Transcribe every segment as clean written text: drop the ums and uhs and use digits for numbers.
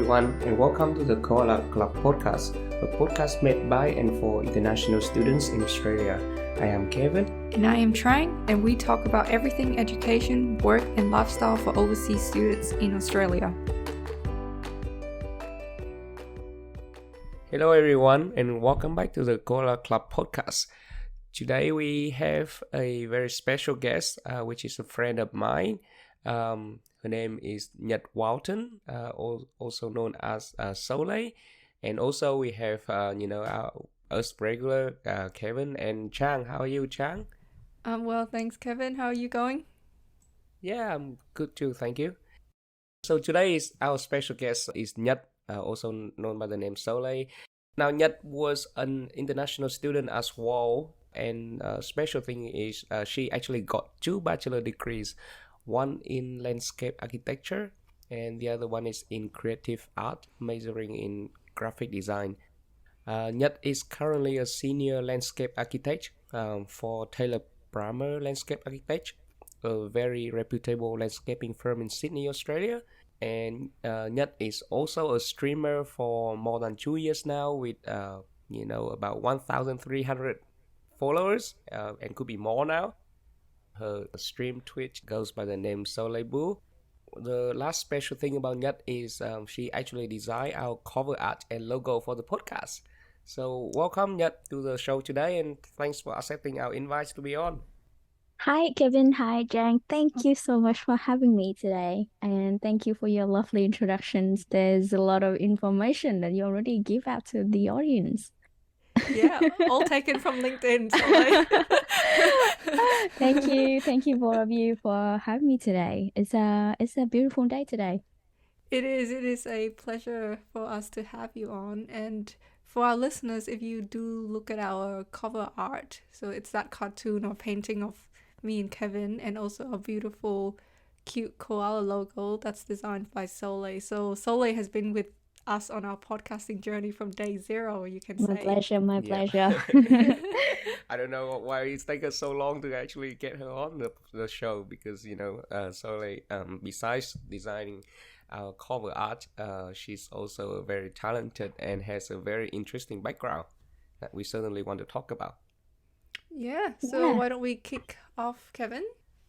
everyone, and welcome to the Koala Club podcast, a podcast made by and for international students in Australia. I am Kevin. And I am Trang, and we talk about everything education, work, and lifestyle for overseas students in Australia. Hello, everyone, and welcome back to the Koala Club podcast. Today we have a very special guest, which is a friend of mine. Her name is Nhat Walton, also known as Soleil. And also we have, us regular Kevin and Trang. How are you, Trang? Well, thanks, Kevin. How are you going? Yeah, I'm good too, thank you. So today is our special guest is Nhat, also known by the name Soleil. Now, Nhat was an international student as well. And special thing is she actually got 2 bachelor degrees. One in landscape architecture and the other one is in creative art, majoring in graphic design. Nhat is currently a senior landscape architect for Taylor Palmer Landscape Architect, a very reputable landscaping firm in Sydney, Australia. And Nhat is also a streamer for more than 2 years now with, about 1,300 followers and could be more now. Her stream Twitch goes by the name Soleil.boo. The last special thing about Nhat is she actually designed our cover art and logo for the podcast. So welcome Nhat to the show today and thanks for accepting our invites to be on. Hi, Kevin. Hi, Jang. Thank you so much for having me today. And thank you for your lovely introductions. There's a lot of information that you already give out to the audience. Yeah, all taken from LinkedIn. Soleil. Thank you both of you for having me today. It's a beautiful day today. It is a pleasure for us to have you on. And for our listeners, if you do look at our cover art, so it's that cartoon or painting of me and Kevin, and also a beautiful, cute koala logo that's designed by Soleil. So Soleil has been with us on our podcasting journey from day 0, you can say. My pleasure. I don't know why it's taken so long to actually get her on the show because, Soleil, besides designing our cover art, she's also very talented and has a very interesting background that we certainly want to talk about. Yeah, so why don't we kick off, Kevin?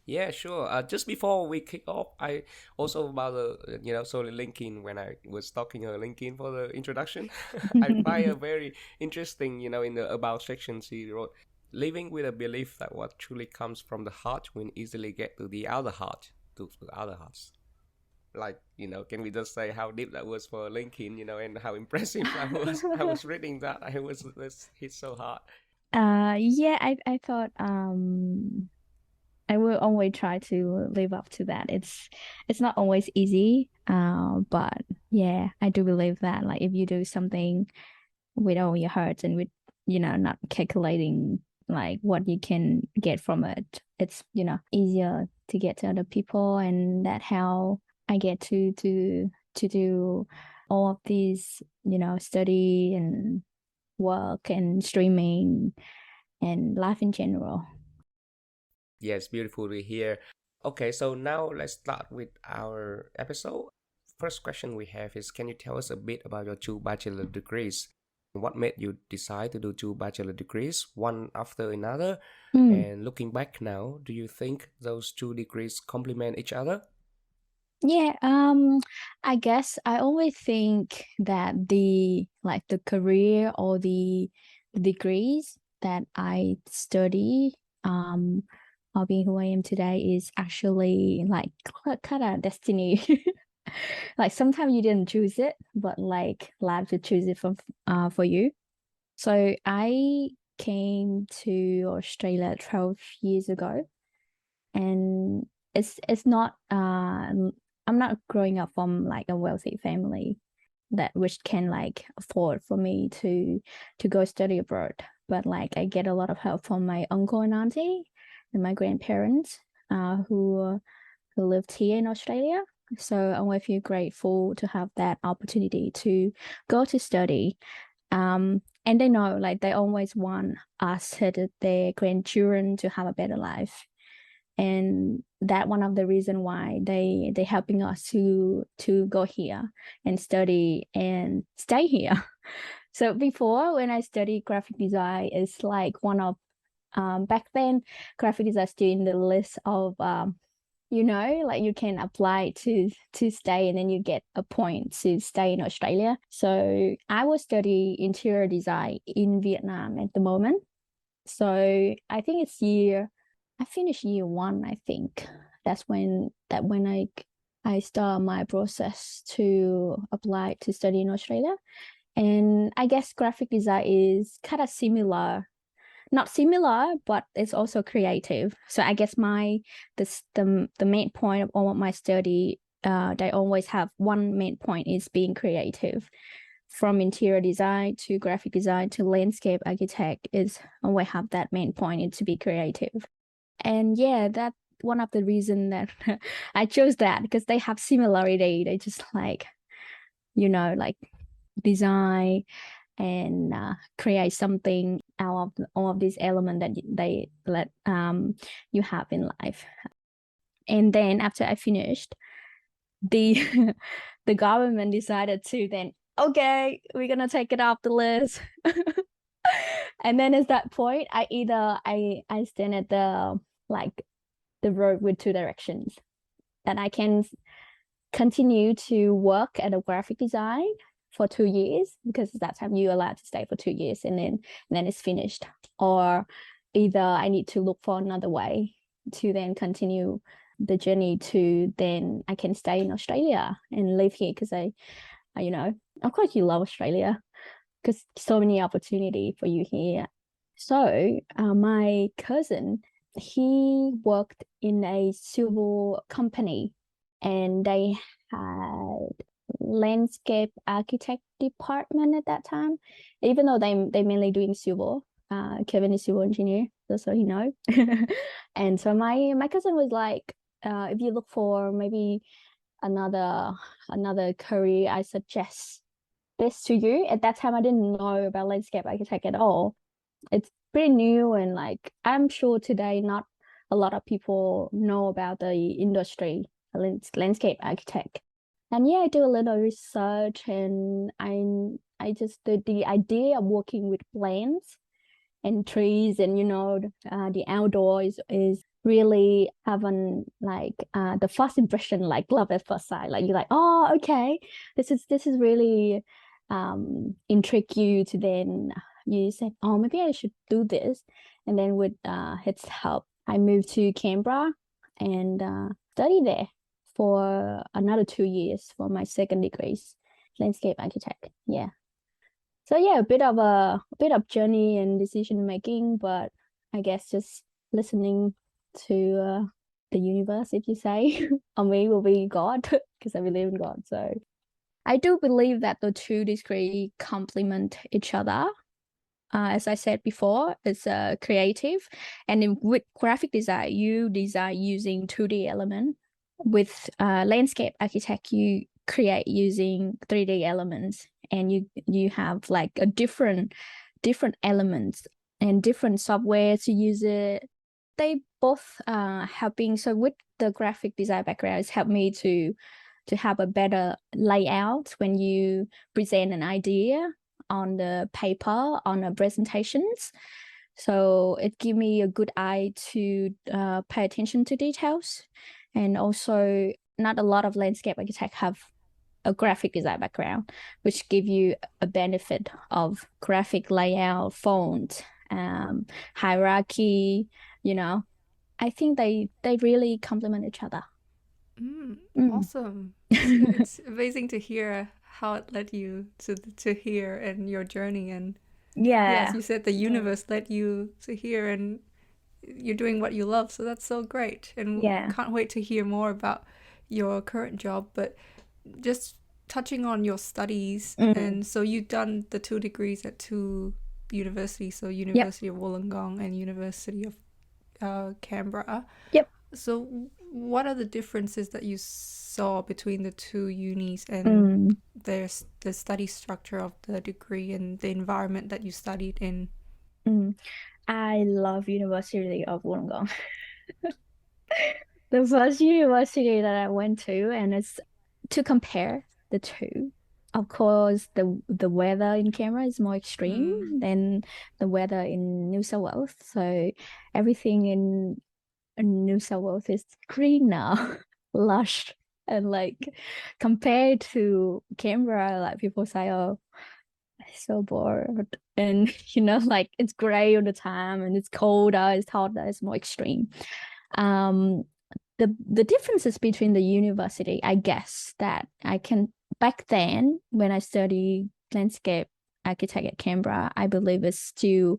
Yeah, sure. Just before we kick off, I also about Soleil LinkedIn, when I was stalking her LinkedIn for the introduction, I find her very interesting, in the about section she wrote, living with a belief that what truly comes from the heart will easily get to the other heart, to other hearts. Like, can we just say how deep that was for LinkedIn, and how impressive I was reading that. This hit so hard. I thought I will always try to live up to that. It's not always easy, but yeah, I do believe that like if you do something with all your heart and with not calculating like what you can get from it, it's easier to get to other people, and that how I get to do all of these study and work and streaming and life in general. Yes, beautiful to hear. Okay, so now let's start with our episode. First question we have is, can you tell us a bit about your 2 bachelor degrees? What made you decide to do 2 bachelor degrees, one after another? And looking back now, do you think those 2 degrees complement each other? Yeah, I guess I always think that the career or the degrees that I study, or being who I am today is actually like kind of destiny. Like sometimes you didn't choose it, but like life will choose it for you. So I came to Australia 12 years ago, and it's not I'm not growing up from like a wealthy family that which can like afford for me to go study abroad, but like I get a lot of help from my uncle and auntie and my grandparents who lived here in Australia. So I'm very grateful to have that opportunity to go to study. And they know like they always want us, their grandchildren, to have a better life. And that one of the reason why they helping us to go here and study and stay here. So before, when I studied graphic design, it's like one of back then graphic design still in the list of like you can apply to stay, and then you get a point to stay in Australia. So I will study interior design in Vietnam at the moment. So I think I finished year 1, I think. That's when I start my process to apply to study in Australia. And I guess graphic design is kind of similar, not similar, but it's also creative. So I guess the main point of all of my study, they always have one main point is being creative. From interior design to graphic design to landscape architect is always have that main point is to be creative. And yeah, that's one of the reason that I chose that, because they have similarity. They just like design and create something out of all of these elements that they let you have in life. And then after I finished, the the government decided to then, okay, we're gonna take it off the list. And then at that point, I stand at the road with 2 directions, that I can continue to work at a graphic design for 2 years, because that time you're allowed to stay for 2 years, and then it's finished. Or either I need to look for another way to then continue the journey to then I can stay in Australia and live here, because I of course you love Australia, because so many opportunity for you here. So my cousin, he worked in a civil company, and they had landscape architect department at that time, even though they mainly doing civil. Kevin is civil engineer, so he know. And so my cousin was like, if you look for maybe another career, I suggest this to you. At that time I didn't know about landscape architect at all. It's pretty new, and like I'm sure today not a lot of people know about the industry, landscape architect. And yeah, I do a little research, and I just the idea of working with plants and trees and the outdoors is really having the first impression, like love at first sight. Like you're like, oh, okay, this is really intrigue you to then you said, oh, maybe I should do this. And then with his help, I moved to Canberra and studied there for another 2 years for my second degrees, landscape architect. Yeah. So yeah, a bit of journey and decision making, but I guess just listening to the universe, if you say, or me will be God, because I believe in God. So I do believe that the 2 degrees complement each other. As I said before, it's creative, and with graphic design, you design using 2D element. With landscape architect, you create using 3D elements, and you have like a different elements and different software to use it. They both helping. So with the graphic design background, it's helped me to have a better layout when you present an idea on the paper, on the presentations. So it gave me a good eye to pay attention to details. And also, not a lot of landscape architects have a graphic design background, which give you a benefit of graphic layout, font, hierarchy. I think they really complement each other. Awesome. It's amazing to hear how it led you to here and your journey. And yeah, as you said, the universe led you to here, and you're doing what you love, so that's so great. And can't wait to hear more about your current job. But just touching on your studies, and so you've done the 2 degrees at 2 universities, so University of Wollongong and University of Canberra. So what are the differences that you saw between the 2 unis, and there's the study structure of the degree and the environment that you studied in? I love University of Wollongong. the first university that I went to, and it's to compare the two. Of course, the weather in Canberra is more extreme Mm. than the weather in New South Wales. So everything in New South Wales is green now, lush, and like compared to Canberra, like people say, "Oh, so bored," and like it's gray all the time, and it's colder, it's hotter, it's more extreme. Um, the differences between the university, I guess that I can back then when I studied landscape architect at Canberra, I believe it's still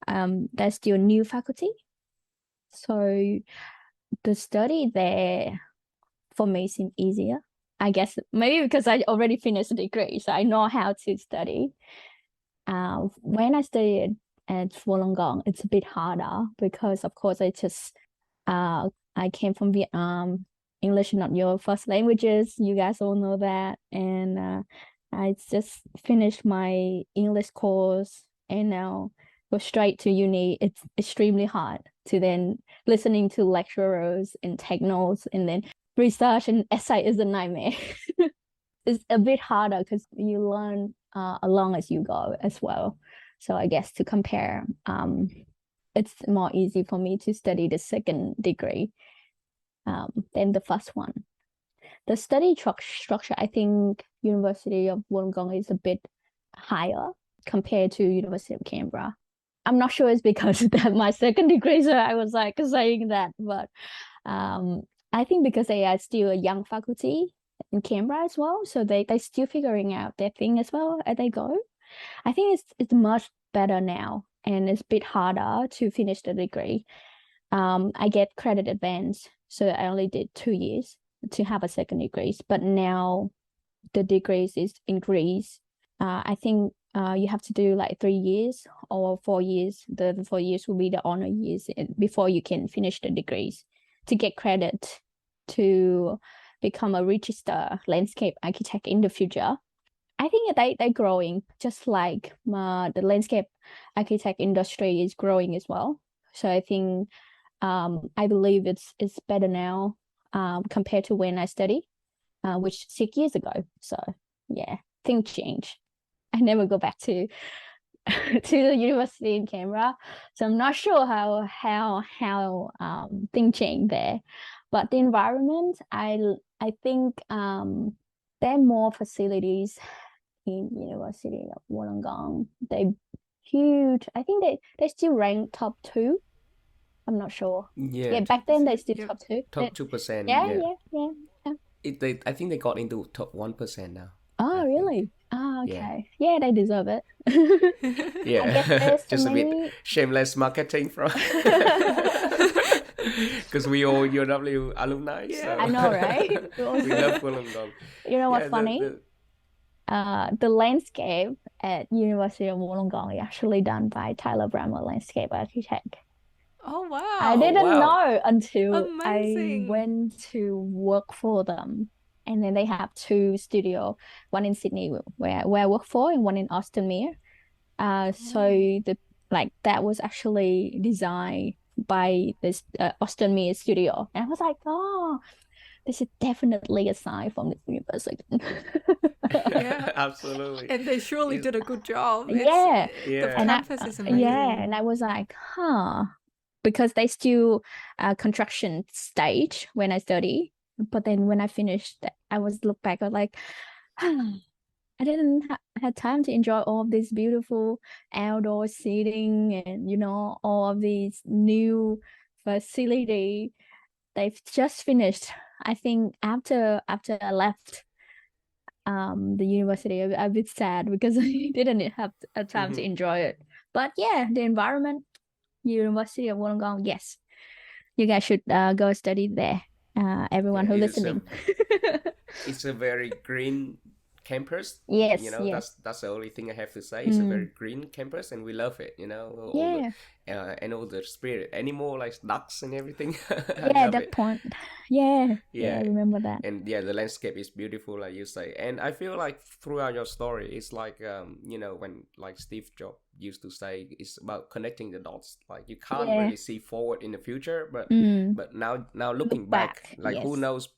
there's still new faculty. So the study there for me seemed easier. I guess maybe because I already finished the degree, so I know how to study. When I studied at Wollongong, it's a bit harder because, of course, I came from Vietnam. English is not your first languages. You guys all know that. And I just finished my English course and now go straight to uni. It's extremely hard to then listening to lecturers and take notes and then research and essay is a nightmare. It's a bit harder because you learn along as you go as well. So I guess to compare, it's more easy for me to study the second degree than the first one. The study structure, I think University of Wollongong is a bit higher compared to University of Canberra. I'm not sure it's because that my second degree, so I was like saying that, but I think because they are still a young faculty in Canberra as well, so they still figuring out their thing as well as they go. I think it's much better now, and it's a bit harder to finish the degree. I get credit advance, so I only did 2 years to have a second degree, but now the degrees is increased. I think you have to do like 3 years or 4 years. The 4 years will be the honor years before you can finish the degrees to get credit to become a registered landscape architect in the future. I think they're growing, just like the landscape architect industry is growing as well. So I think I believe it's better now compared to when I studied, which 6 years ago. So yeah, things change. I never go back to to the university in Canberra, so I'm not sure how things change there. But the environment, I think there are more facilities in University of Wollongong. They huge. I think they still rank top two. I'm not sure. Yeah, Yeah, back then they still Yep. top two. top 2%. Yeah, Yeah, yeah. I think they got into top 1% now. I Oh, think. really? Oh, Yeah, okay. Yeah, they deserve it. I guess yeah. there's Just a bit maybe shameless marketing from because we all UW alumni, Yeah. I so know, right? we love Wollongong. You know what's Yeah, funny? The landscape at University of Wollongong is actually done by Tyler Brammer Landscape Architect. Oh I wow. oh didn't wow. know until I Amazing. went to work for them. And then they have two studio, one in Sydney where I work for and one in Austin. So Oh. the like that was actually designed by this Austin studio. And I was like, oh, this is definitely a sign from the university. Yeah. Absolutely. And they surely It's, did a good job. It's Yeah. the yeah. And I campus is yeah, amazing. and I was like, huh, because they still construction stage when I study. But then when I finished, I was look back, I was like, I didn't have time to enjoy all of this beautiful outdoor seating and all of these new facility. They've just finished. I think after I left the university, I'm a bit sad because I didn't have a time to Mhm. enjoy it. But yeah, the environment, University of Wollongong, yes, you guys should go study there. Yeah, Everyone who listening. it's a very green campus. Yes, That's the only thing I have to say. It's a very green campus, and we love it. All yeah, the and all the spirit animal like ducks and everything. I yeah. love That it. point. Yeah, yeah. I Yeah, remember that. and yeah, the landscape is beautiful, like you say. And I feel like throughout your story, it's like when like Steve Jobs used to say, it's about connecting the dots. Like you can't Yeah. really see forward in the future, but Mm. now looking Look back, back. like who Yes. knows,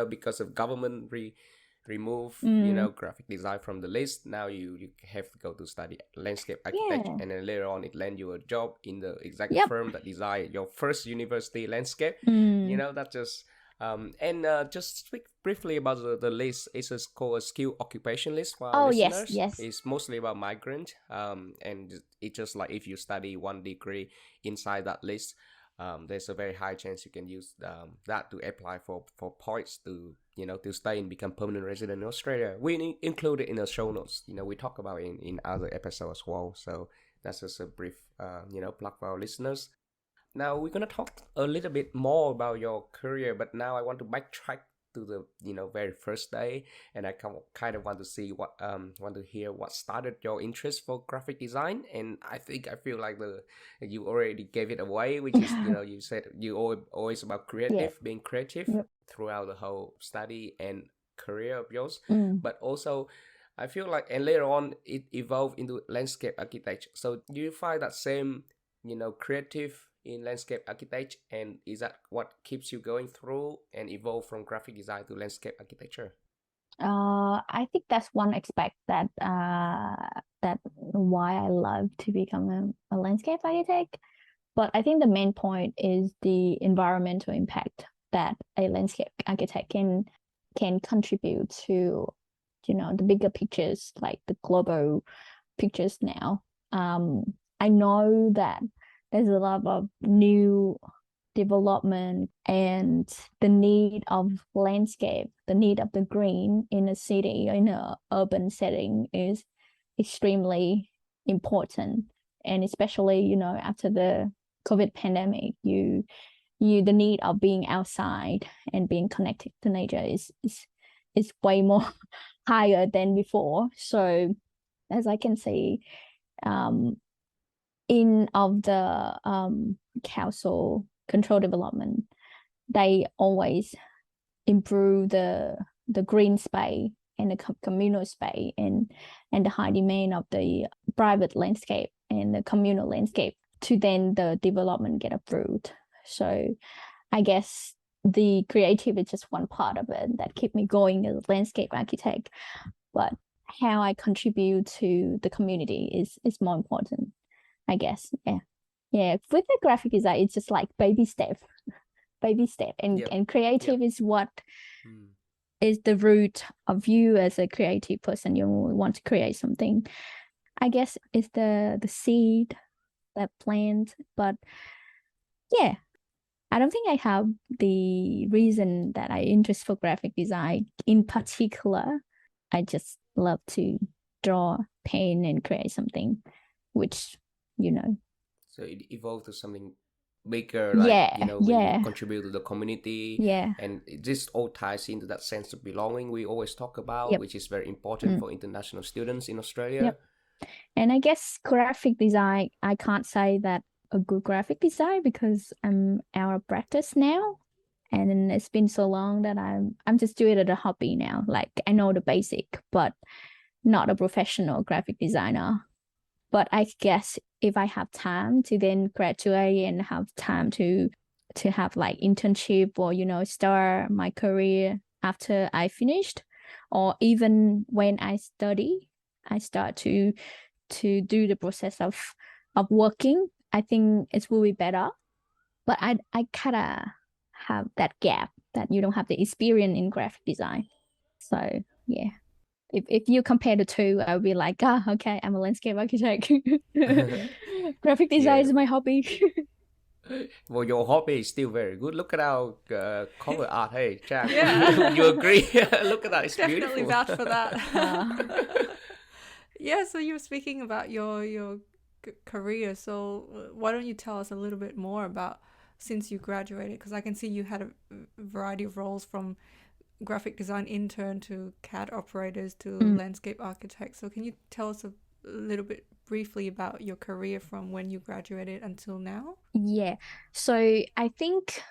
because of government remove Mm. graphic design from the list. Now you have to go to study landscape architecture, Yeah. and then later on it land you a job in the exact Yep. firm that design your first university landscape. Mm. That just and just speak briefly about the list. It's called a skill occupation list for our Oh yes, listeners. yes. It's mostly about migrant. And it's just like if you study one degree inside that list, there's a very high chance you can use that to apply for points to to stay and become permanent resident in Australia. We include it in the show notes. We talk about it in other episodes as well. So that's just a brief plug for our listeners. Now we're gonna talk a little bit more about your career, but now I want to backtrack to the very first day, and I kind of want to see want to hear what started your interest for graphic design. And I feel like you already gave it away, which is you said you always about Yeah. being creative Yep. throughout the whole study and career of yours, Mm. but also. I feel like, and later on, it evolved into landscape architecture. So, do you find that same creative in landscape architecture, and is that what keeps you going through and evolve from graphic design to landscape architecture? I think that's one aspect that why I love to become a landscape architect. But I think the main point is the environmental impact that a landscape architect can contribute to, the bigger pictures, like the global pictures now. I know that there's a lot of new development and the need of landscape, the need of the green in a city, in an urban setting is extremely important. And especially, after the COVID pandemic, the need of being outside and being connected to nature is way more higher than before. So as I can see, in of the council control development, they always improve the green space and the communal space and the high demand of the private landscape and the communal landscape to then the development get approved. So I guess the creative is just one part of it that keep me going as a landscape architect, but how I contribute to the community is more important, I guess. Yeah. With the graphic design, it's just like baby step, and Yep. and creative Yep. is what is the root of you as a creative person. You want to create something. I guess it's the seed that plant, but yeah, I don't think I have the reason that I interest for graphic design in particular. I just love to draw, paint, and create something, which you know. So it evolved to something bigger, like Yeah, when you yeah, contribute to the community, yeah. and this all ties into that sense of belonging we always talk about, Yep. which is very important for international students in Australia. Yep. And I guess graphic design, I can't say that a good graphic design because I'm out of practice now. And it's been so long that I'm just doing it as a hobby now. Like I know the basic, but not a professional graphic designer. But I guess if I have time to then graduate and have time to have like internship or start my career after I finished, or even when I study, I start to do the process of working, I think it will be better. But I kind of have that gap that you don't have the experience in graphic design. So yeah, if you compare the two, I'll be like, okay, I'm a landscape architect. Graphic design Yeah. is my hobby. Well, your hobby is still very good. Look at our cover art. Hey, Jack, Yeah. you agree? Look at that. It's Definitely beautiful. vouch for that. Yeah, so you were speaking about your career. So why don't you tell us a little bit more about since you graduated? Because I can see you had a variety of roles from graphic design intern to CAD operators to landscape architects. So can you tell us a little bit briefly about your career from when you graduated until now? Yeah. So I think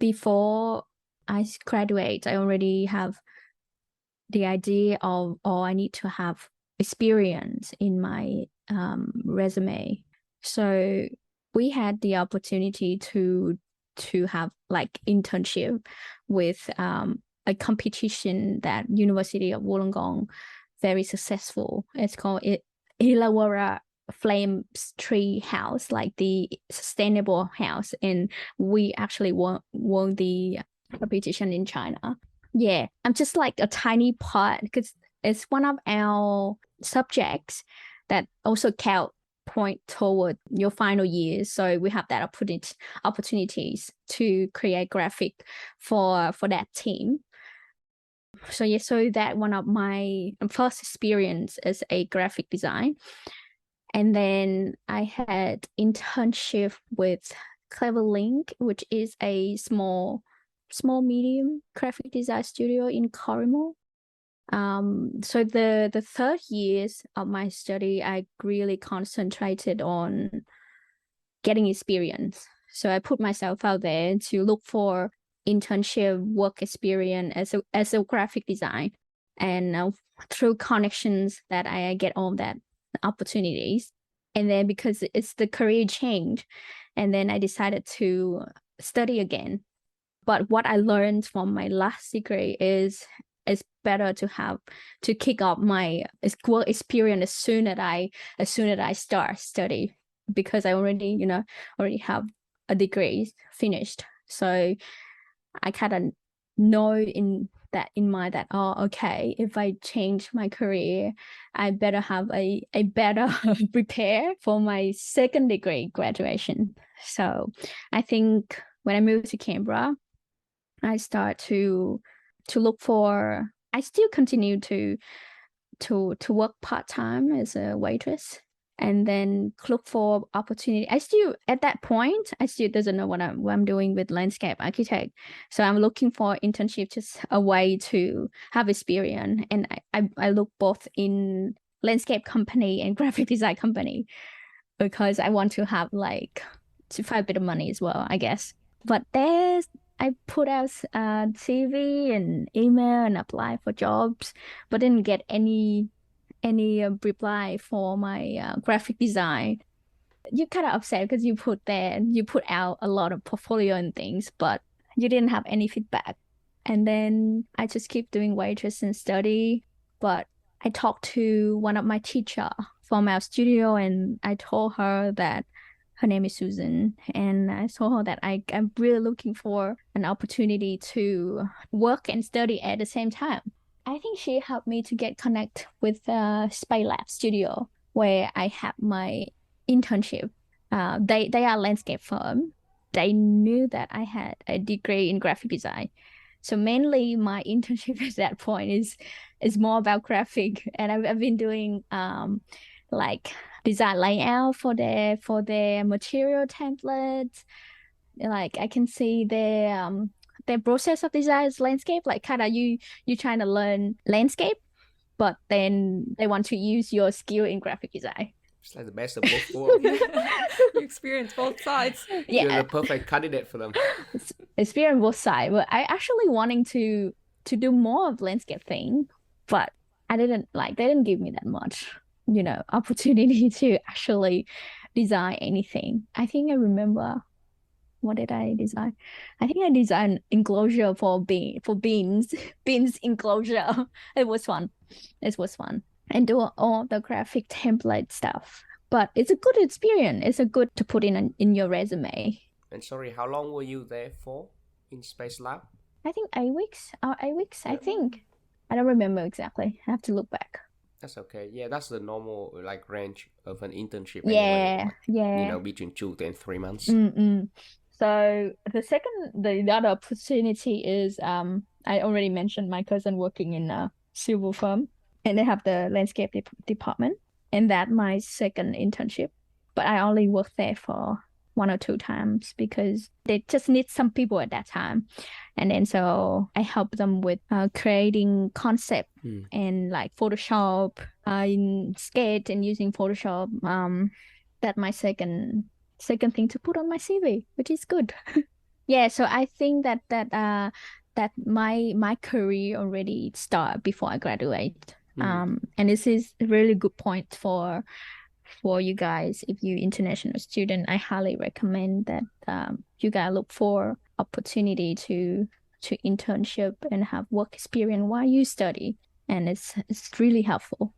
before I graduate, I already have the idea of, oh, I need to have experience in my resume. So we had the opportunity to have like internship with a competition that University of Wollongong, very successful. It's called Illawarra Flame Tree House, like the sustainable house, and we actually won the competition in China. Yeah, I'm just like a tiny part because it's one of our subjects that also count point toward your final years. So we have that opportunities to create graphic for that team. So yeah, so that one of my first experience as a graphic design. And then I had internship with Clever Link, which is a small medium graphic design studio in Corrimal. So the third years of my study, I really concentrated on getting experience. So I put myself out there to look for internship work experience as a graphic design, and through connections that I get all that opportunities. And then because it's the career change, and then I decided to study again. But what I learned from my last degree is it's better to kick off my work experience as soon as I start study, because I already have a degree finished. So I kind of know in mind that, oh, okay, if I change my career, I better have a better prepare for my second degree graduation. So I think when I moved to Canberra, I start to look for. I still continue to work part-time as a waitress, and then look for opportunity. I still, at that point, I still doesn't know what I'm doing with landscape architect. So I'm looking for internship, just a way to have experience. And I look both in landscape company and graphic design company, because I want to have like to find a bit of money as well, I guess. But I put out CV and email and apply for jobs, but didn't get any reply for my graphic design. You're kind of upset because you put out a lot of portfolio and things, but you didn't have any feedback. And then I just keep doing waitress and study. But I talked to one of my teacher from our studio, and I told her that her name is Susan, and I told her that I'm really looking for an opportunity to work and study at the same time. I think she helped me to get connect with Space Lab Studio, where I have my internship. They are a landscape firm. They knew that I had a degree in graphic design. So mainly my internship at that point is more about graphic, and I've been doing like design layout for their material templates. Like I can see their process of design is landscape. Like kind of you trying to learn landscape, but then they want to use your skill in graphic design. It's like the best of both worlds. You experience both sides. You're the perfect candidate for them. Experience both sides. But I actually wanting to do more of landscape thing, but I didn't like they didn't give me that much, opportunity to actually design anything. I think I remember, what did I design? I think I designed enclosure for beans enclosure. It was fun. And do all the graphic template stuff. But it's a good experience. It's a good to put in your resume. And sorry, how long were you there for in Space Lab? I think 8 weeks. 8 weeks, I think. I don't remember exactly. I have to look back. That's okay. Yeah, that's the normal like range of an internship. Yeah, anyway, like, between 2 and 3 months. So the other opportunity is I already mentioned my cousin working in a civil firm, and they have the landscape department, and that my second internship. But I only worked there for one or two times because they just need some people at that time. And then so I help them with creating concept and like Photoshop, in Sketch and using Photoshop. That's my second thing to put on my CV, which is good. Yeah, so I think that my career already start before I graduate. And this is a really good point for you guys. If you international student, I highly recommend that you guys look for opportunity to internship and have work experience while you study, and it's really helpful.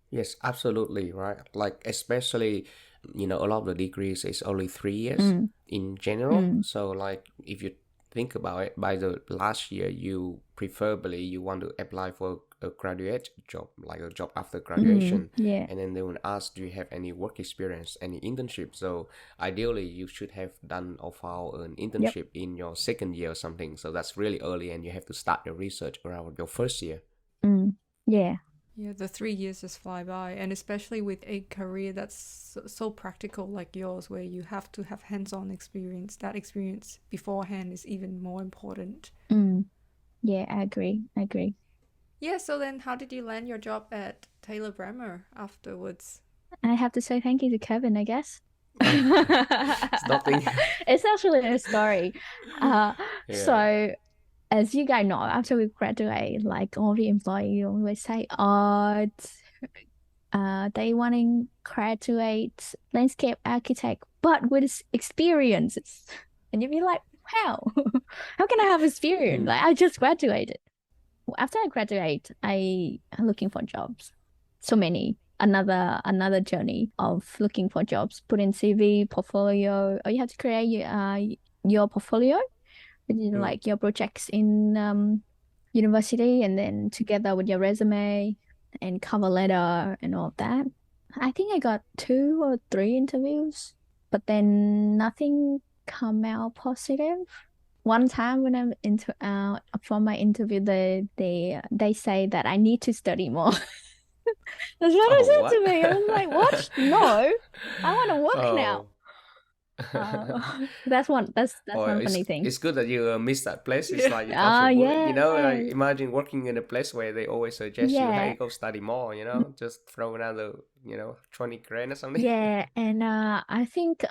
Yes, absolutely, right. Like especially, a lot of the degrees is only 3 years in general. So like if you think about it, by the last year, you want to apply for a graduate job, like a job after graduation. Yeah. And then they will ask, do you have any work experience, any internship? So ideally, you should have done or filed an Yep. internship in your second year or something. So that's really early, and you have to start your research around your first year. Yeah. Yeah, the 3 years just fly by, and especially with a career that's so practical like yours, where you have to have hands-on experience. That experience beforehand is even more important. Yeah, I agree. Yeah, so then how did you land your job at Taylor Bremer afterwards? I have to say thank you to Kevin, I guess. It's nothing. It's actually a story. Yeah. So as you guys know, after we graduate, like all the employees always say, "Oh, they want to graduate landscape architect, but with experiences." And you'd be like, "How? How can I have experience? Like I just graduated." After I graduate, I am looking for jobs. So many. Another journey of looking for jobs. Put in CV, portfolio, or you have to create your portfolio, which is like your projects in university, and then together with your resume and cover letter and all of that. I think I got 2 or 3 interviews, but then nothing come out positive. One time when I'm into for my interview, they say that I need to study more. That's what Oh, I said what? to me. I was like, "What? No, I want to work now." That's one. That's one funny thing. It's good that you miss that place. It's Yeah. like you touch a bullet, Yeah, like imagine working in a place where they always suggest you, yeah, hey, go study more, just throw another, 20 grand or something. yeah. And I think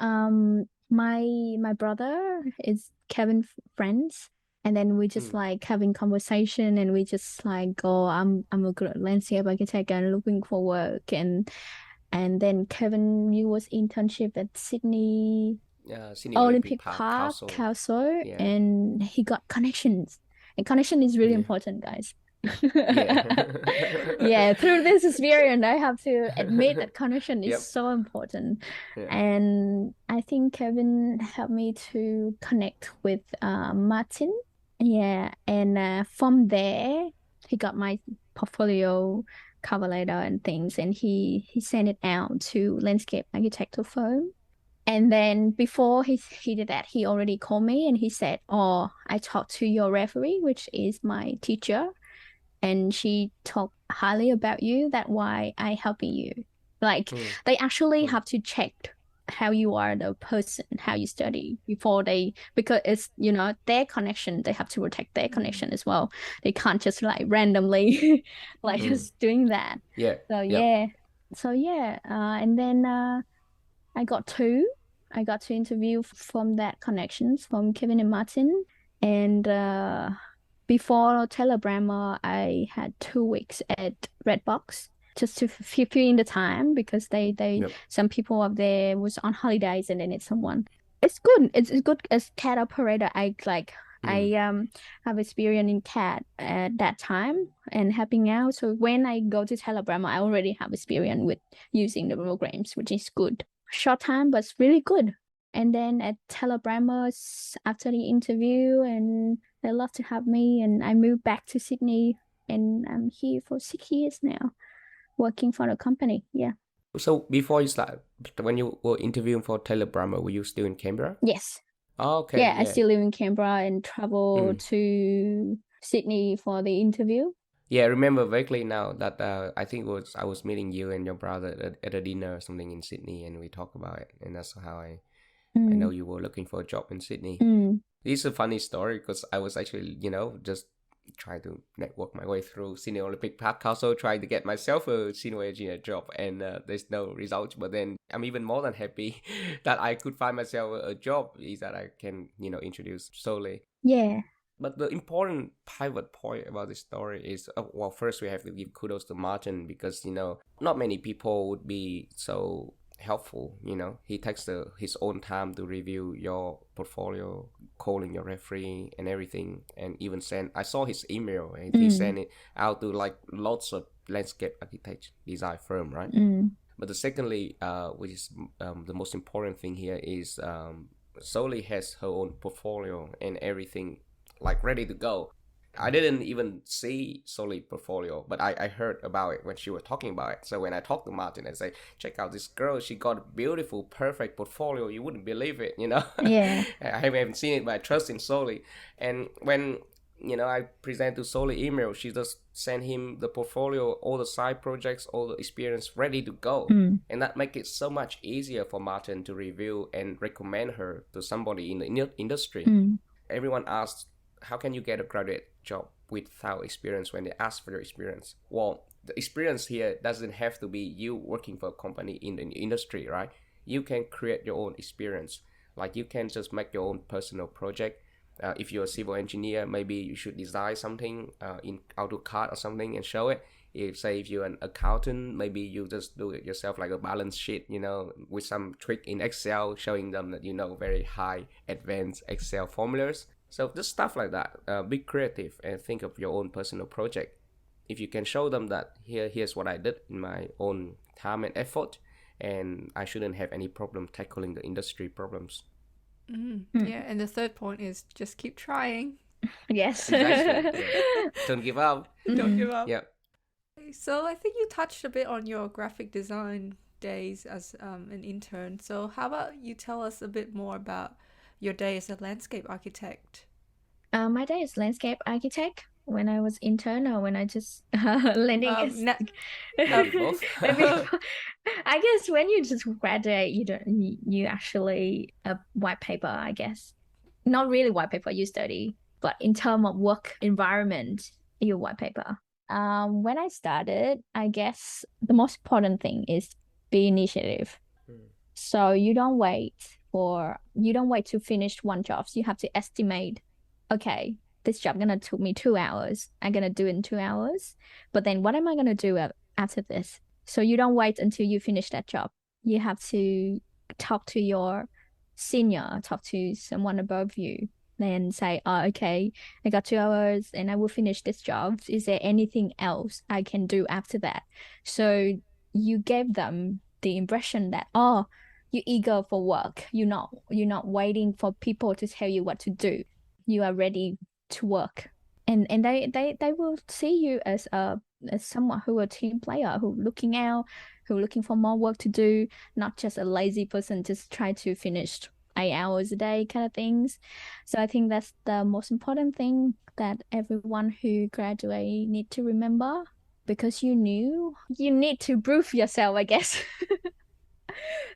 my brother is Kevin friends, and then we just like having conversation, and we just like go. I'm a good landscape architect and looking for work, and then Kevin, you was internship at Sydney Sydney Olympic Park Park Council. Council, Yeah. and he got connections. And connection is really important, guys. Yeah. Yeah, through this experience, I have to admit that connection is Yep. so important. Yeah. And I think Kevin helped me to connect with Martin. Yeah, and from there, he got my portfolio, cover letter, and things, and he sent it out to landscape architectural firm. And then before he did that, he already called me and he said, "Oh, I talked to your referee, which is my teacher, and she talked highly about you. That's why I helping you." Like they actually have to check how you are the person, how you study before because it's their connection. They have to protect their connection as well. They can't just like randomly like just doing that. Yeah. So Yep. and then I got two. I got to interview from that connections from Kevin and Martin. And before Telegram, I had 2 weeks at Redbox just to fill in the time because some people up there was on holidays and they need someone. It's good. It's good as CAD operator. I have experience in CAD at that time and helping out. So when I go to Telegram, I already have experience with using the programs, which is good. Short time, but it's really good. And then at Telebramos after the interview, and they love to have me, and I moved back to Sydney, and I'm here for 6 years now, working for the company. Yeah. So before you start, when you were interviewing for Taylor Bremer, were you still in Canberra? Yes. Oh, okay. Yeah, I still live in Canberra and travel to Sydney for the interview. Yeah, I remember vaguely now that I think I was meeting you and your brother at a dinner or something in Sydney, and we talked about it, and that's how I I know Mm. you were looking for a job in Sydney. Mm. This is a funny story because I was actually, just trying to network my way through Senior Olympic Park Council, trying to get myself a senior engineer job, and there's no results. But then I'm even more than happy that I could find myself a job, is that I can, introduce Soleil. Yeah. But the important pivot point about this story is, well, first we have to give kudos to Martin because, not many people would be so helpful. He takes his own time to review your portfolio, calling your referee and everything, and even I saw his email, and he sent it out to like lots of landscape architect design firm, right? But the secondly, which is the most important thing here, is Soleil has her own portfolio and everything like ready to go. I didn't even see Soleil portfolio, but I heard about it when she was talking about it. So when I talked to Martin and say, check out this girl, she got a beautiful, perfect portfolio. You wouldn't believe it, Yeah. I haven't seen it, but I trust in Soleil. And when I present to Soleil email, she just send him the portfolio, all the side projects, all the experience ready to go. And that make it so much easier for Martin to review and recommend her to somebody in the industry. Everyone asks, how can you get a graduate job without experience when they ask for your experience? Well, the experience here doesn't have to be you working for a company in the industry, right? You can create your own experience. Like you can just make your own personal project. If you're a civil engineer, maybe you should design something in AutoCAD or something and show it. If you're an accountant, maybe you just do it yourself, like a balance sheet, with some trick in Excel, showing them that very high advanced Excel formulas. So just stuff like that. Be creative and think of your own personal project. If you can show them that here's what I did in my own time and effort, and I shouldn't have any problem tackling the industry problems. Yeah, and the third point is just keep trying. Yes. Exactly. Yeah. Don't give up. Don't give up. Yeah. So I think you touched a bit on your graphic design days as an intern. So how about you tell us a bit more about your day as a landscape architect? My day is landscape architect. When I was intern or when I just landing as Maybe both. maybe I guess when you just graduate, you actually a white paper, I guess. Not really white paper, you study, but in terms of work environment, you white paper. When I started, I guess the most important thing is be initiative. So you don't wait to finish one job. So you have to estimate, okay, this job gonna took me 2 hours. I'm gonna do it in 2 hours. But then what am I gonna do after this? So you don't wait until you finish that job. You have to talk to your senior, talk to someone above you, then say, oh, okay, I got 2 hours and I will finish this job. Is there anything else I can do after that? So you gave them the impression that, oh, you're eager for work. You're not waiting for people to tell you what to do. You are ready to work. And they will see you as someone who a team player who looking for more work to do, not just a lazy person just try to finish 8 hours a day kind of things. So I think that's the most important thing that everyone who graduate need to remember, because you need to prove yourself, I guess.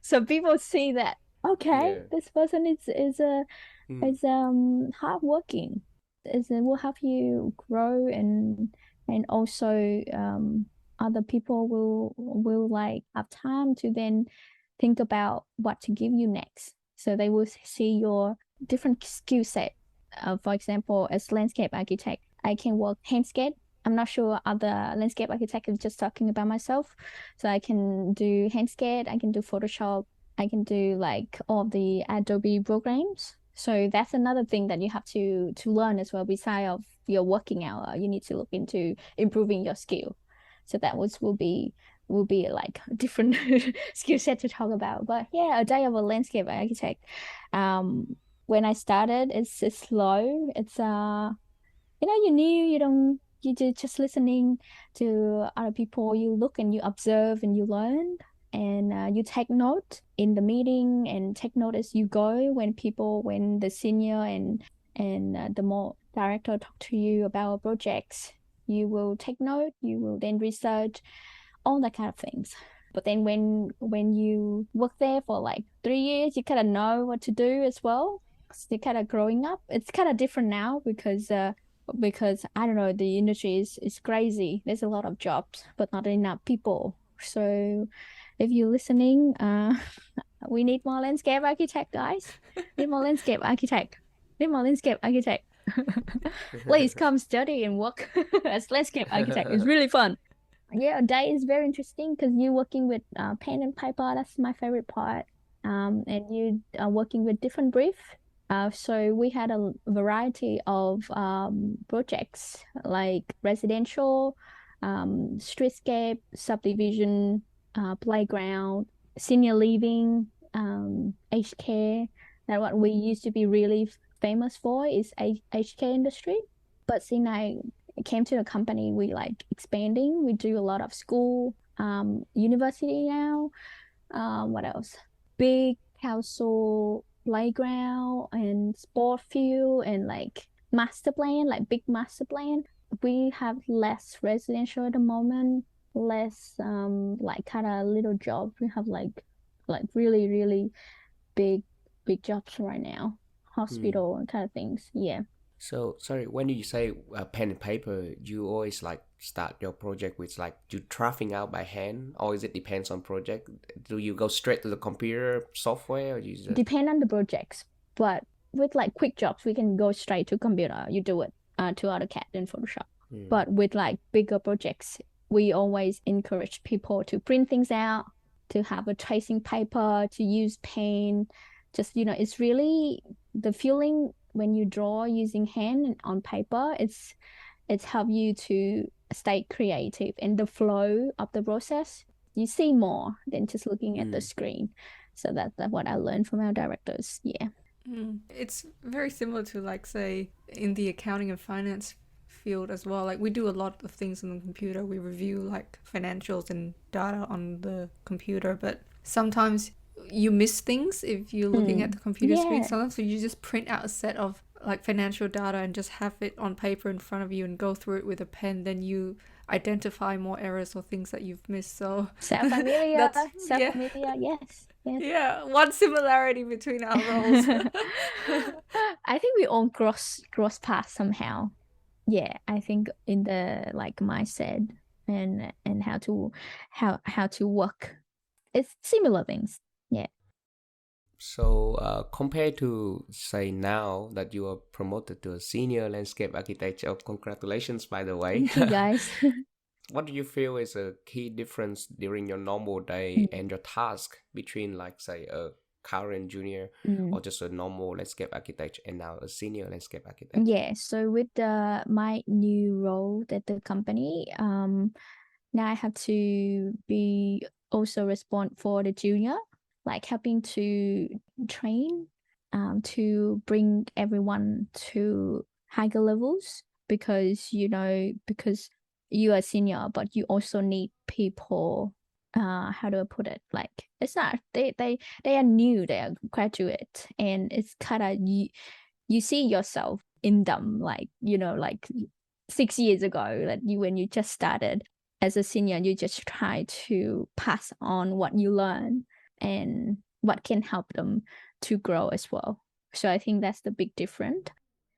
So people see that, okay, Yeah. this person is hardworking. Will help you grow, and also other people will like have time to then think about what to give you next. So they will see your different skill set. For example, as landscape architect, I can work handscape. I'm not sure other landscape architect is just talking about myself. So I can do handscape, I can do Photoshop, I can do like all the Adobe programs. So that's another thing that you have to learn as well. Beside of your working hour, you need to look into improving your skill. So that will be like a different skill set to talk about. But yeah, a day of a landscape architect. When I started, it's slow. It's you're new, you just listening to other people, you look and you observe and you learn, and you take note in the meeting and take note as you go when the senior and the more director talk to you about projects. You will take note, you will then research all that kind of things. But then when you work there for like 3 years, you kind of know what to do as well. So you're kind of growing up. It's kind of different now because I don't know, the industry is crazy. There's a lot of jobs, but not enough people. So if you're listening, we need more landscape architect, guys. Need more landscape architect. Need more landscape architect. Please come study and work as landscape architect. It's really fun. Yeah, day is very interesting because you're working with pen and paper. That's my favorite part. And you are working with different brief. So we had a variety of projects like residential, streetscape, subdivision, playground, senior living, aged care. That what we used to be really famous for is aged care industry. But since I came to the company, we like expanding. We do a lot of school, university now. What else? Big council playground and sport field and like master plan, like big master plan. We have less residential at the moment, less like kind of little jobs. We have like really, really big big jobs right now. Hospital and kind of things. Yeah. So, sorry, when you say pen and paper, you always like start your project with like you drafting out by hand, or is it depends on project? Do you go straight to the computer software, or you just... Depend on the projects, but with like quick jobs, we can go straight to computer. You do it to AutoCAD and Photoshop. But with like bigger projects, we always encourage people to print things out, to have a tracing paper, to use pen. Just, it's really the feeling when you draw using hand on paper, it's help you to stay creative and the flow of the process. You see more than just looking at the screen. So that's what I learned from our directors. Yeah. It's very similar to like say in the accounting and finance field as well. Like we do a lot of things on the computer. We review like financials and data on the computer, but sometimes you miss things if you're looking at the computer screen. Sometimes so you just print out a set of like financial data and just have it on paper in front of you and go through it with a pen. Then you identify more errors or things that you've missed. So Self-familiar, yes. Yeah, one similarity between our roles. I think we all cross paths somehow. Yeah, I think in the like mindset and how to work, it's similar things. Yeah. So compared to say now that you are promoted to a senior landscape architect, congratulations by the way. Thank you guys. What do you feel is a key difference during your normal day and your task between like say a current junior or just a normal landscape architect and now a senior landscape architect? Yeah, so with my new role at the company, now I have to be also respond for the junior, like helping to train, to bring everyone to higher levels because because you are senior, but you also need people. How do I put it? Like it's not they are new, they are graduate, and it's kind of you see yourself in them, like like 6 years ago, like when you just started as a senior, you just try to pass on what you learn and what can help them to grow as well. So I think that's the big difference.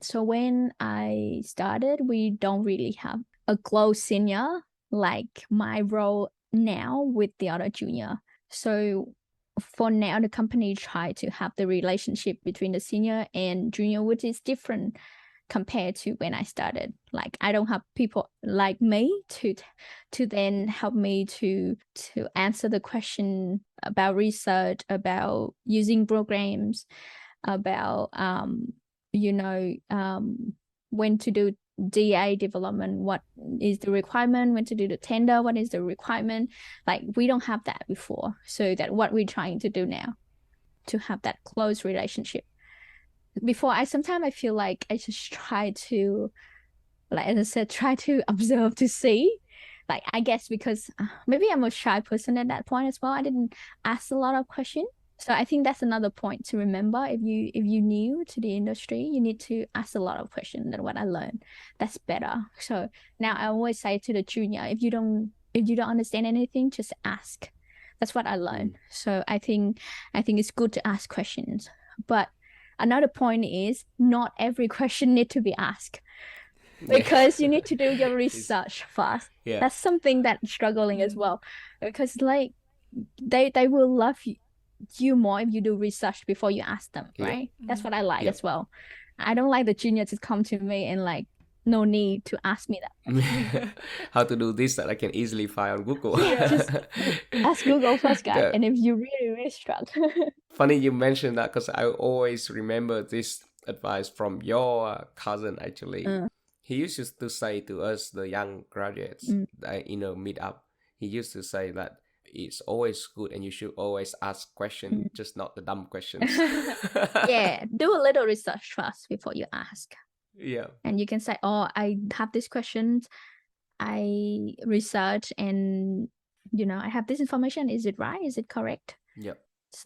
So when I started, we don't really have a close senior like my role now with the other junior. So for now, the company try to have the relationship between the senior and junior, which is different compared to when I started. Like I don't have people like me to then help me to answer the question about research, about using programs, about when to do DA development, what is the requirement, when to do the tender, what is the requirement. Like we don't have that before. So that what we're trying to do now, to have that close relationship. Before sometimes I feel like I just try to, like as I said, try to observe to see. Like I guess because maybe I'm a shy person at that point as well. I didn't ask a lot of questions. So I think that's another point to remember. If you new to the industry, you need to ask a lot of questions than what I learned. That's better. So now I always say to the junior, if you don't understand anything, just ask. That's what I learned. So I think it's good to ask questions. But another point is not every question need to be asked, because you need to do your research first. Yeah. That's something that's struggling as well, because like they will love you more if you do research before you ask them, right? That's what I like as well. I don't like the junior to come to me and like no need to ask me that. How to do this that I can easily find on Google. Just ask Google first, guys. And if you really struggle. Funny you mentioned that, because I always remember this advice from your cousin actually. He used to say to us, the young graduates, in a meetup, he used to say that it's always good and you should always ask questions, just not the dumb questions. Yeah, do a little research first before you ask. Yeah. And you can say, oh, I have this question, I research, and I have this information. Is it right? Is it correct? Yep.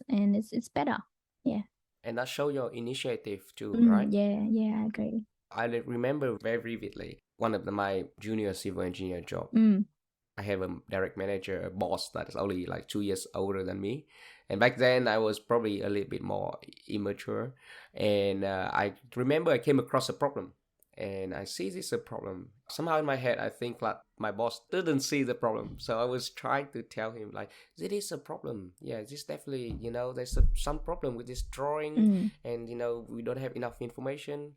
And it's better. Yeah. And that show your initiative too, right? Yeah, I agree. I remember very vividly one of my junior civil engineer job. I have a direct manager, a boss that is only like 2 years older than me. And back then I was probably a little bit more immature. And I remember I came across a problem. And I see this a problem. Somehow in my head, I think like my boss didn't see the problem. So I was trying to tell him like, it is a problem. Yeah, this definitely, there's some problem with this drawing. And, we don't have enough information.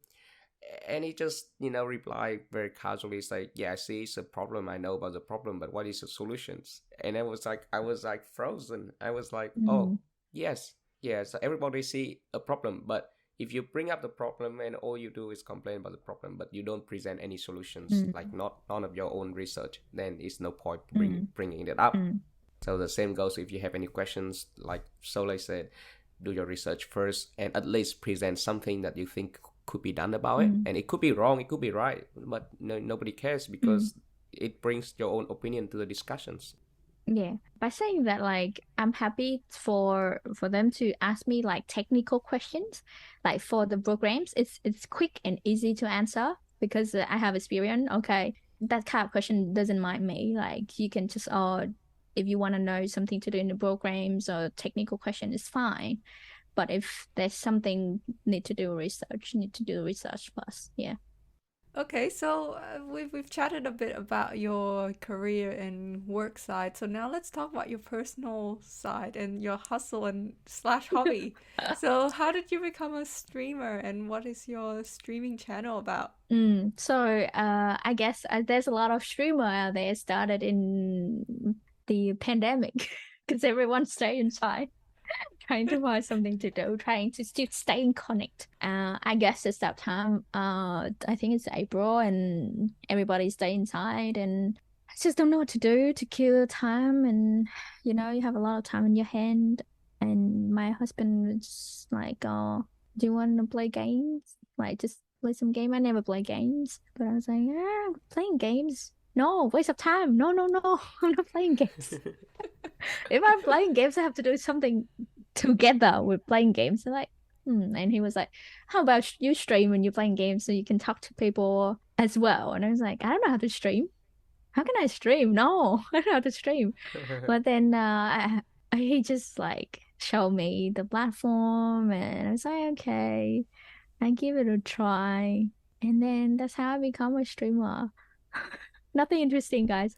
And he just, replied very casually, it's like, yeah, I see it's a problem. I know about the problem, but what is the solutions? And I was like frozen. I was like, oh, yes. So everybody see a problem, but if you bring up the problem and all you do is complain about the problem, but you don't present any solutions, like none of your own research, then it's no point bringing it up. So the same goes if you have any questions, like Soleil said, do your research first and at least present something that you think could be done about it. And it could be wrong, it could be right, but nobody cares because it brings your own opinion to the discussions. Yeah, by saying that, like, I'm happy for them to ask me like technical questions, like for the programs. It's quick and easy to answer because I have experience. Okay, that kind of question doesn't mind me. Like, you can just if you want to know something to do in the programs or technical question, it's fine. But if there's something need to do research first. Yeah. Okay, so we've chatted a bit about your career and work side. So now let's talk about your personal side and your hustle and / hobby. So how did you become a streamer, and what is your streaming channel about? So I guess there's a lot of streamer out there started in the pandemic because everyone stay inside. Trying to find something to do, trying to still stay in connect. I guess it's that time. I think it's April, and everybody stay inside, and I just don't know what to do to kill time. And you have a lot of time in your hand. And my husband was like, "Oh, do you want to play games? Like, just play some game." I never play games, but I was like, playing games. No, waste of time. No, I'm not playing games. If I'm playing games, I have to do something together with playing games. So like, and he was like, how about you stream when you're playing games so you can talk to people as well? And I was like, I don't know how to stream. How can I stream? No, I don't know how to stream. But then he just like showed me the platform, and I was like, okay, I give it a try. And then that's how I become a streamer. Nothing interesting, guys.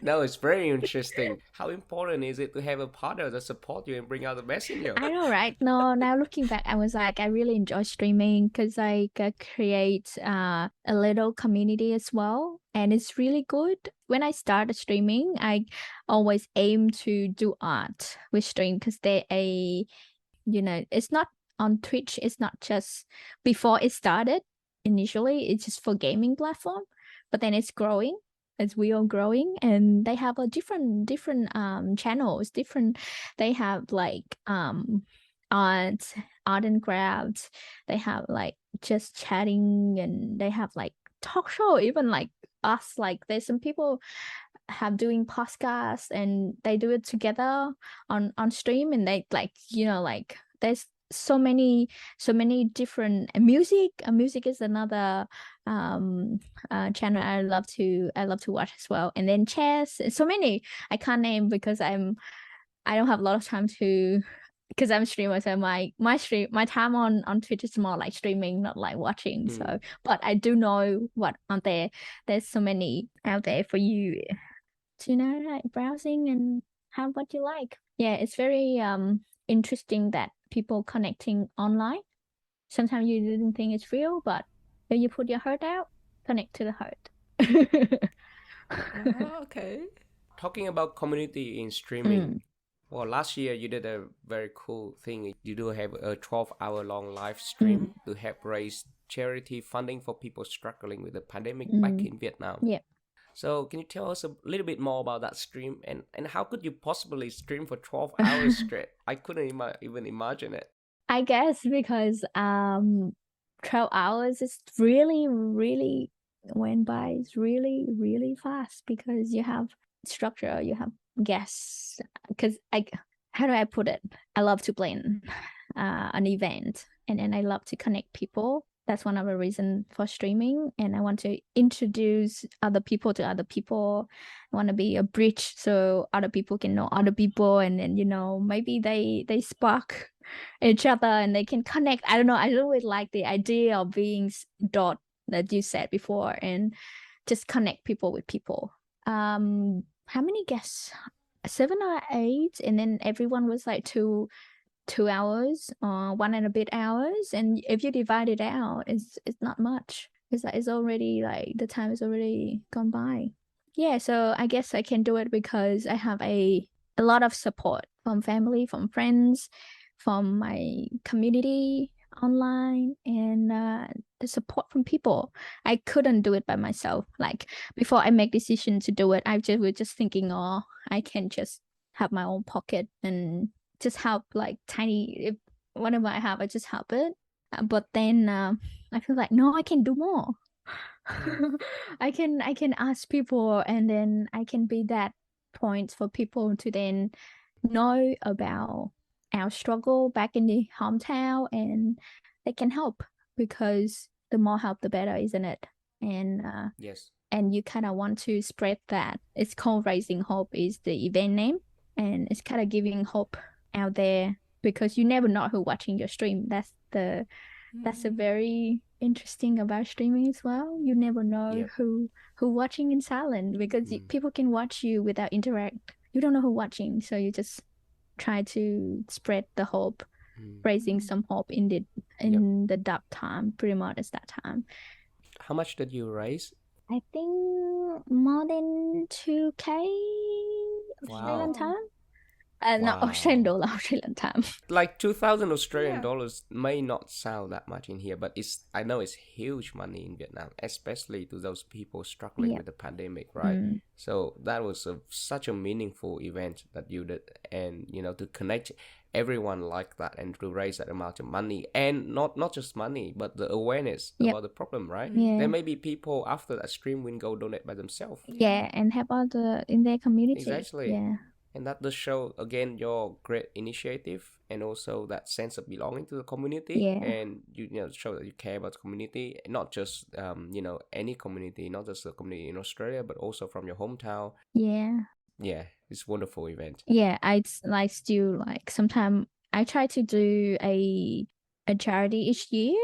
No, it's very interesting. How important is it to have a partner that support you and bring out the best in you? I know, right? No, now looking back, I was like, I really enjoy streaming because I create a little community as well, and it's really good. When I started streaming, I always aim to do art with stream because it's not on Twitch. It's not just before it started. Initially, it's just for gaming platform, but then it's growing. As we are growing, and they have a different channels. They have like art and crafts. They have like just chatting, and they have like talk show. Even like us, like there's some people have doing podcasts, and they do it together on stream, and they like like there's so many different music. Music is another channel I love to watch as well. And then chess, so many I can't name because I don't have a lot of time to, because I'm a streamer, so my time on Twitch is more like streaming, not like watching. So, but I do know what on there. There's so many out there for you to like browsing and have what you like. Yeah, it's very interesting that people connecting online. Sometimes you didn't think it's real, but when you put your heart out, connect to the heart. Okay. Talking about community in streaming, well, last year you did a very cool thing. You do have a 12-hour long live stream to help raise charity funding for people struggling with the pandemic back in Vietnam. Yeah. So can you tell us a little bit more about that stream, and how could you possibly stream for 12 hours straight? I couldn't even imagine it. I guess because 12 hours is really went by. It's really fast because you have structure, you have guests. Because how do I put it? I love to plan an event, and then I love to connect people. That's one of the reasons for streaming, and I want to introduce other people to other people. I want to be a bridge so other people can know other people, and then maybe they spark each other and they can connect. I don't know. I really like the idea of being dot that you said before, and just connect people with people. How many guests? 7 or 8, and then everyone was like 2 hours, 1.5 hours, and if you divide it out, it's not much. It's already like the time is already gone by. Yeah, so I guess I can do it because I have a lot of support from family, from friends, from my community online, and the support from people. I couldn't do it by myself. Like before I make decision to do it, was just thinking, oh, I can just have my own pocket and just help like tiny, if whatever I have, I just help it. But then I feel like no, I can do more. I can ask people, and then I can be that point for people to then know about our struggle back in the hometown, and they can help, because the more help the better, isn't it? And Yes. and you kind of want to spread that. It's called Raising Hope is the event name, and it's kind of giving hope out there, because you never know who watching your stream. That's a very interesting about streaming as well. You never know who watching in silent, because people can watch you without interact. You don't know who watching, so you just try to spread the hope, raising some hope in the dark time, pretty much at that time. How much did you raise? I think more than 2K Australian time. Not Australian dollar, Australian time. Like 2,000 Australian dollars may not sound that much in here, but I know it's huge money in Vietnam, especially to those people struggling with the pandemic, right? So that was such a meaningful event that you did, and to connect everyone like that and to raise that amount of money, and not just money, but the awareness about the problem, right? There may be people after that stream will go donate by themselves. Yeah, and help other in their community. Exactly. Yeah. And that does show, again, your great initiative, and also that sense of belonging to the community. Yeah. And you show that you care about the community, not just any community, not just the community in Australia, but also from your hometown. Yeah. Yeah, it's a wonderful event. Yeah, I like still like sometimes I try to do a charity each year.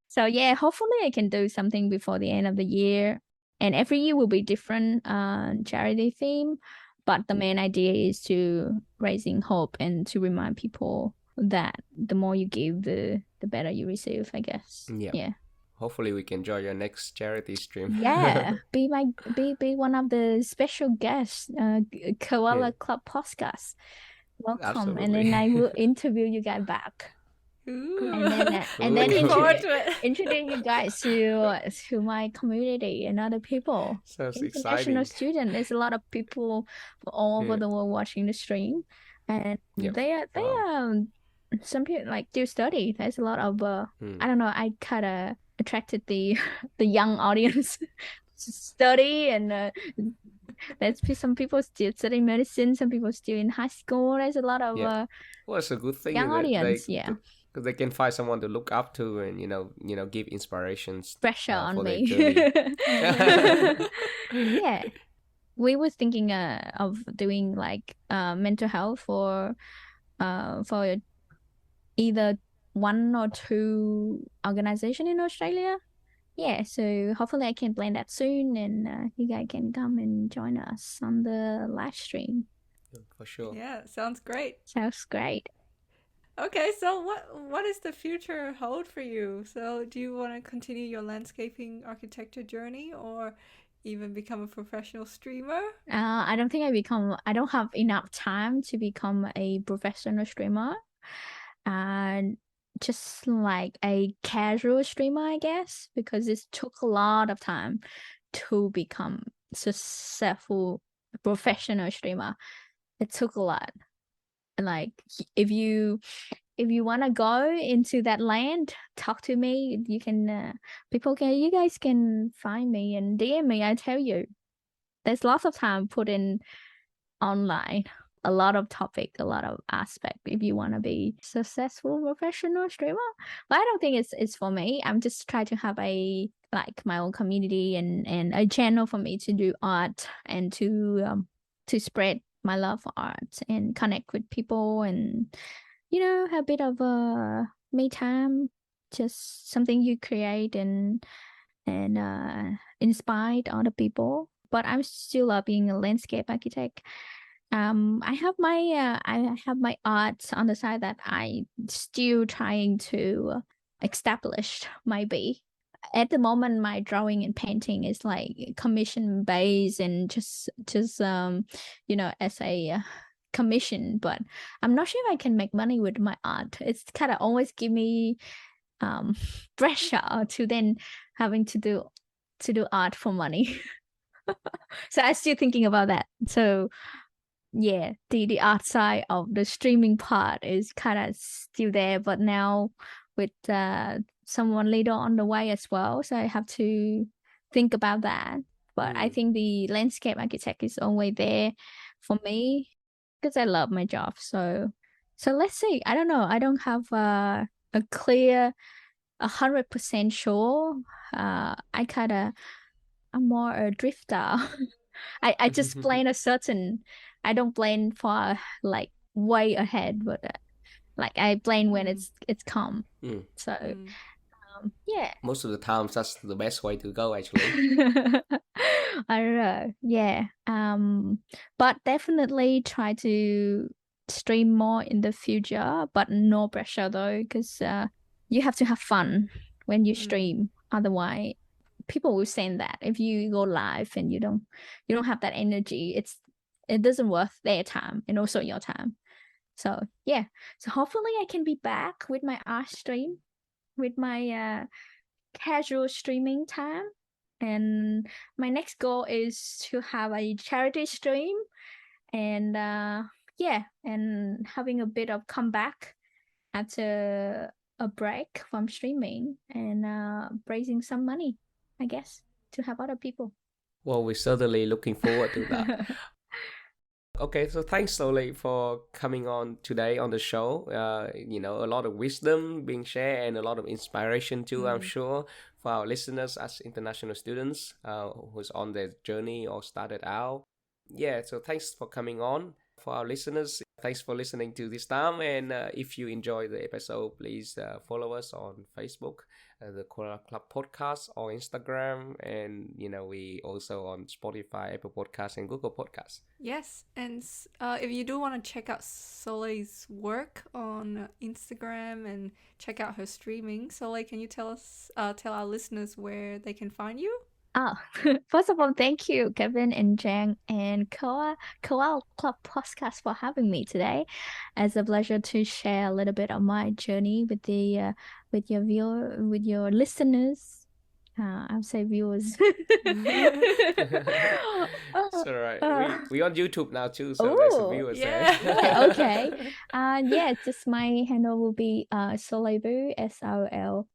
So yeah, hopefully I can do something before the end of the year. And every year will be different charity theme. But the main idea is to raising hope and to remind people that the more you give, the better you receive, I guess. Yeah. Hopefully we can join your next charity stream. Yeah, be one of the special guests, Koala Club podcast. Welcome. Absolutely. And then I will interview you guys back. And then introduce you guys to my community and other people. Sounds International exciting. student. There's a lot of people all over the world watching the stream, and they are some people like do study. There's a lot of I don't know. I kind of attracted the young audience to study, and there's some people still studying medicine. Some people still in high school. There's a lot of well, it's a good thing young that audience. because they can find someone to look up to and give inspirations Pressure on for their me. journey. Yeah. We were thinking of doing like mental health for either one or two organization in Australia. Yeah, so hopefully I can plan that soon, and you guys can come and join us on the live stream. For sure. Yeah, sounds great. Sounds great. Okay, so what is the future hold for you? So do you want to continue your landscaping architecture journey or even become a professional streamer? I don't think I don't have enough time to become a professional streamer. And just like a casual streamer, I guess, because it took a lot of time to become successful professional streamer. It took a lot. Like if you want to go into that land, talk to me. You can you guys can find me and DM me. I tell you, there's lots of time put in online, a lot of topic, a lot of aspect if you want to be successful professional streamer. But I don't think it's for me. I'm just trying to have a like my own community and a channel for me to do art and to spread my love for art and connect with people and have a bit of a me time, just something you create and inspire other people. But I'm still being a landscape architect. I have my art on the side that I still trying to establish maybe. At the moment, my drawing and painting is like commission based and just as a commission. But I'm not sure if I can make money with my art. It's kind of always give me pressure to then having to do art for money. So I'm still thinking about that. So yeah, the art side of the streaming part is kind of still there, but now with someone later on the way as well, so I have to think about that. But I think the landscape architect is always there for me because I love my job. So let's see. I don't know. I don't have a clear 100% sure. I'm more a drifter. I just plan a certain. I don't plan for like way ahead, but like I plan when it's calm. So yeah. Most of the times, that's the best way to go, actually. I don't know. Yeah. But definitely try to stream more in the future, but no pressure though, because you have to have fun when you stream. Otherwise, people will say that if you go live and you don't have that energy, it doesn't worth their time and also your time. So yeah. So hopefully I can be back with my art stream, with my casual streaming time. And my next goal is to have a charity stream and and having a bit of comeback after a break from streaming and raising some money, I guess, to help other people. Well, we're certainly looking forward to that. Okay, so thanks, Soleil, for coming on today on the show. A lot of wisdom being shared and a lot of inspiration too, I'm sure, for our listeners as international students who's on their journey or started out. Yeah, so thanks for coming on. For our listeners, thanks for listening to this time. And if you enjoy the episode, please follow us on Facebook, the Koala Club Podcast, or Instagram. And, we also on Spotify, Apple Podcasts, and Google Podcasts. Yes, and if you do want to check out Soleil's work on Instagram and check out her streaming, Soleil, can you tell our listeners where they can find you? Oh, first of all, thank you, Kevin and Jang and Koala Club Podcast for having me today. It's a pleasure to share a little bit of my journey with your listeners. I'll say viewers. It's all right. We on YouTube now too, so there's a viewers yeah. there. Okay. Just my handle will be Soleil.boo, SOLEILBOO.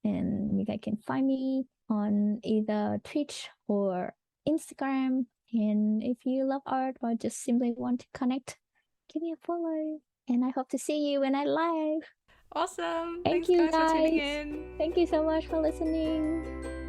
And you guys can find me on either Twitch or Instagram. And if you love art or just simply want to connect, give me a follow. and I hope to see you when I live. Awesome. Thank Thanks you guys for tuning guys. in. Thank you so much for listening.